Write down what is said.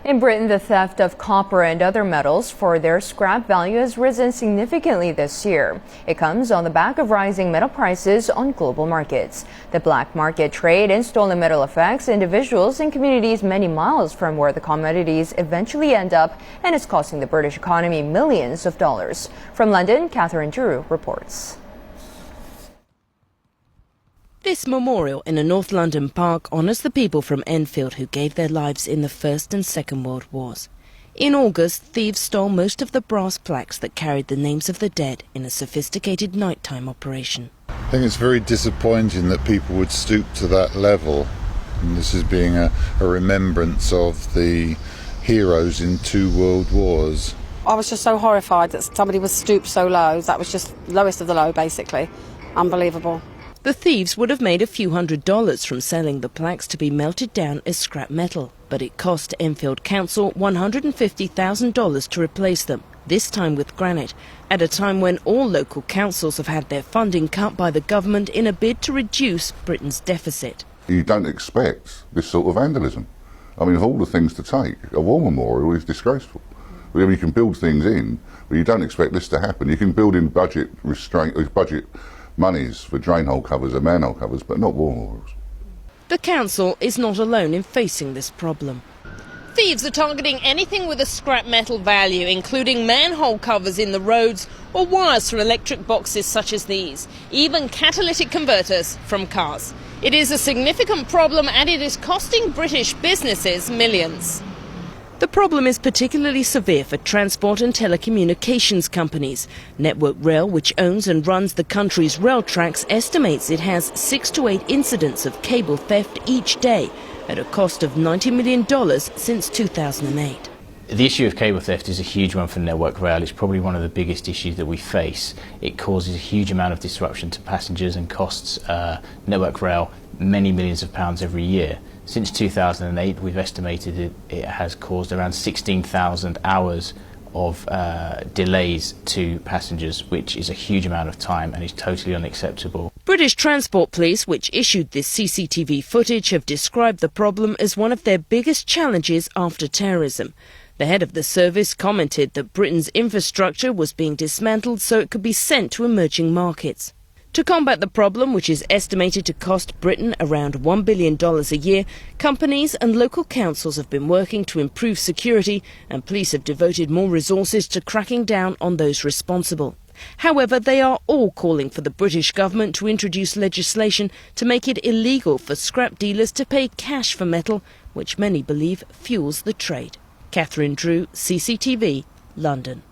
In Britain, the theft of copper and other metals for their scrap value has risen significantly this year. It comes on the back of rising metal prices on global markets. The black market trade in stolen metal affects individuals and communities many miles from where the commodities eventually end up, and is costing the British economy millions of dollars. From London, Catherine Drew reports. This memorial in a North London park honours the people from Enfield who gave their lives in the First and Second World Wars. In August, thieves stole most of the brass plaques that carried the names of the dead in a sophisticated nighttime operation. I think it's very disappointing that people would stoop to that level. And this is being a remembrance of the heroes in 2 world wars. I was just so horrified that somebody was stooped so low. That was just lowest of the low, basically. Unbelievable. The thieves would have made a few $100s from selling the plaques to be melted down as scrap metal, but it cost Enfield Council $150,000 to replace them, this time with granite, at a time when all local councils have had their funding cut by the government in a bid to reduce Britain's deficit. You don't expect this sort of vandalism. I mean, of all the things to take, a war memorial is disgraceful. I mean, you can build things in, but you don't expect this to happen. You can build in budget monies for drain hole covers and manhole covers, but not war memorials. The council is not alone in facing this problem. Thieves are targeting anything with a scrap metal value, including manhole covers in the roads or wires for electric boxes such as these, even catalytic converters from cars. It is a significant problem and it is costing British businesses millions. The problem is particularly severe for transport and telecommunications companies. Network Rail, which owns and runs the country's rail tracks, estimates it has 6 to 8 incidents of cable theft each day at a cost of $90 million since 2008. The issue of cable theft is a huge one for Network Rail. It's probably one of the biggest issues that we face. It causes a huge amount of disruption to passengers and costs Network Rail many millions of pounds every year. Since 2008, we've estimated it has caused around 16,000 hours of delays to passengers, which is a huge amount of time and is totally unacceptable. British Transport Police, which issued this CCTV footage, have described the problem as one of their biggest challenges after terrorism. The head of the service commented that Britain's infrastructure was being dismantled so it could be sent to emerging markets. To combat the problem, which is estimated to cost Britain around $1 billion a year, companies and local councils have been working to improve security, and police have devoted more resources to cracking down on those responsible. However, they are all calling for the British government to introduce legislation to make it illegal for scrap dealers to pay cash for metal, which many believe fuels the trade. Catherine Drew, CCTV, London.